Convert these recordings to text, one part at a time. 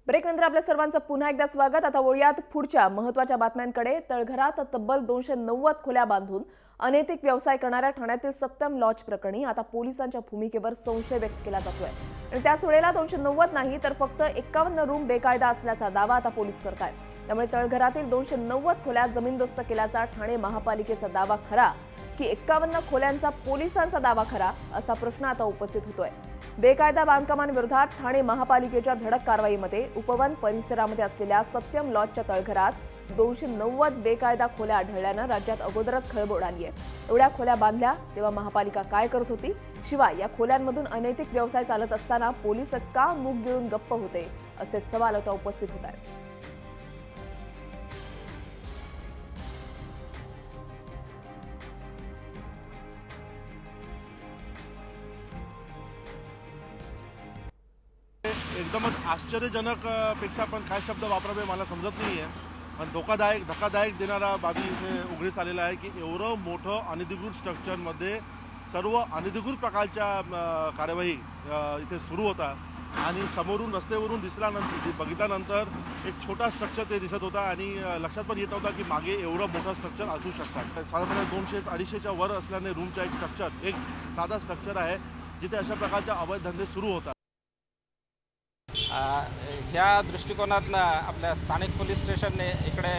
ब्रेकनंतर आपल्या सर्वांचं पुन्हा एकदा स्वागत। आता वळूयात पुढच्या महत्त्वाच्या बातम्यांकडे। तळघरात तब्बल 290 खोल्या बांधून अनैतिक व्यवसाय करणाऱ्या ठाण्यातील सत्यम लॉज प्रकरणी आता पोलिसांच्या भूमिकेवर संशय व्यक्त केला जातोय। आणि त्याच वेळेला 290 नाही तर फक्त 51 रूम बेकायदा असल्याचा दावा आता पोलीस करतायत। त्यामुळे तळघरातील 290 खोल्या जमीनदोस्त केल्याचा ठाणे महापालिकेचा दावा खरा की 51 खोल्यांचा पोलिसांचा दावा खरा, असा प्रश्न आता उपस्थित होतोय। बेकायदा बांधकामांविरोधात ठाणे महापालिकेच्या धडक कारवाईमध्ये उपवन परिसरामध्ये असलेल्या सत्यम लॉजच्या तळघरात 290 बेकायदा खोल्या आढळल्यानं राज्यात अगोदरच खळबळ उडाली आहे। एवढ्या खोल्या बांधल्या तेव्हा महापालिका काय करत होती? शिवाय या खोल्यांमधून अनैतिक व्यवसाय चालत असताना पोलीस का मूग गिळून गप्प होते, असे सवाल आता उपस्थित होत आहेत। एकदमच आश्चर्यजनक पेक्षा पण काय शब्द वापरावे मला समजत नाहीये। आणि धक्कादायक देणारा बाबी इथे उघडीस आलेला आहे की एवढं मोठं अनधिकृत स्ट्रक्चरमध्ये सर्व अनधिकृत प्रकारच्या कार्यवाही इथे सुरू होता। आणि समोरून रस्त्यावरून बघितल्यानंतर एक छोटा स्ट्रक्चर ते दिसत होता आणि लक्षात पण येत होता की मागे एवढं मोठं स्ट्रक्चर असू शकतात। साधारणपणे 200-250च्या वर असल्याने रूमचा एक साधा स्ट्रक्चर आहे जिथे अशा प्रकारच्या अवैध धंदे सुरू होतात। ह्या दृष्टिकोनातनं आपल्या स्थानिक पोलीस स्टेशनने इकडे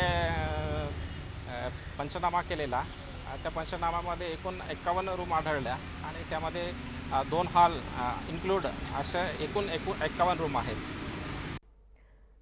पंचनामा केलेला। त्या पंचनामामध्ये एकूण 51 रूम आढळल्या आणि त्यामध्ये 2 हॉल इन्क्लूड अशा एकूण 51 रूम आहेत।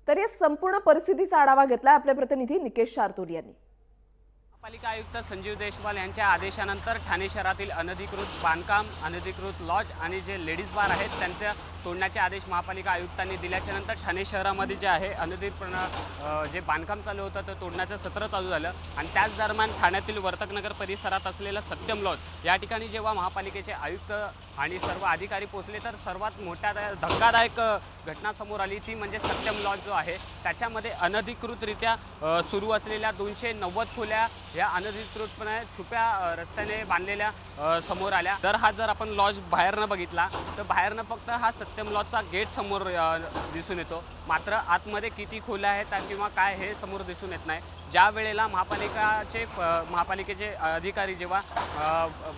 तर या संपूर्ण परिस्थितीचा आढावा घेतला आपले प्रतिनिधी निकेश शार्दूल यांनी। महापालिका आयुक्त संजीव देशवाल यांच्या आदेशानंतर ठाणे शहरातील अनधिकृत बांधकाम, अनधिकृत लॉज आणि जे लेडीज बार आहेत त्यांच्या तोडण्याचे आदेश महापालिका आयुक्तांनी दिल्याच्या नंतर ठाणे शहरामध्ये जे आहे अनधिकृत जे बांधकाम चालू होतं ते तोडण्याचं सत्र चालू झालं। आणि त्याच दरम्यान ठाण्यातील वर्तकनगर परिसरात असलेलं सत्यम लॉज या ठिकाणी जेव्हा महापालिकेचे आयुक्त आणि सर्व अधिकारी पोहोचले तर सर्वात मोठ्या धक्कादायक घटना समोर आली, ती म्हणजे सत्यम लॉज जो आहे त्याच्यामध्ये अनधिकृतरित्या सुरू असलेल्या 290 खोल्या या अनधिकृतपणे छुप्या रस्त्याने बांधलेल्या समोर आल्या। जर आपण लॉज बाहेरनं बघितला तर बाहेरनं फक्त हा सत्यम लॉजचा गेट समोर दिसून येतो, मात्र आतमध्ये किती खोल्या आहेत किंवा काय हे समोर दिसून येत नाही। ज्या वेळेला महापालिकेचे अधिकारी जेव्हा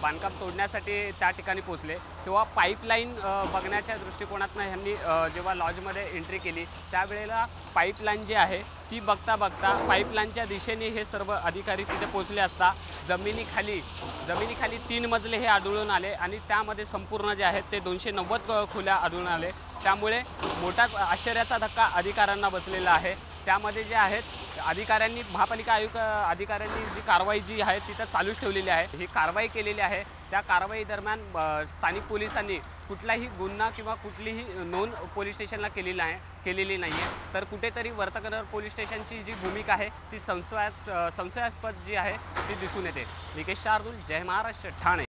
बांधकाम तोडण्यासाठी त्या ठिकाणी पोहोचले तेव्हा पाईपलाईन बघण्याच्या दृष्टिकोनातून ह्यांनी जेव्हा लॉजमध्ये एंट्री केली त्यावेळेला पाईपलाईन जी आहे ती बघता पाईपलाईनच्या दिशेने हे सर्व अधिकारी तिथे पोहोचले असता जमिनीखाली 3 मजले हे आढळून आले आणि त्यामध्ये संपूर्ण जे आहेत ते 290 खोल्या आढळून आले। त्यामुळे मोठाच आश्चर्याचा धक्का अधिकाऱ्यांना बसलेला आहे। त्यामध्ये जे आहेत महापालिका आयुक्त अधिकाऱ्यांनी जी कारवाई जी आहे तिथं चालूच ठेवलेली आहे। ही कारवाई केलेली आहे। त्या कारवाई दरम्यान स्थानिक पोलिसांनी कुठलाही गुन्हा किंवा कुठलीही नोंद पोलीस स्टेशनला केलेली नाही आहे। तर कुठेतरी वर्तकनगर पोलीस स्टेशनची जी भूमिका आहे ती संशयास्पद जी आहे ती दिसून येते। निकेश शार्दूल, जय महाराष्ट्र, ठाणे।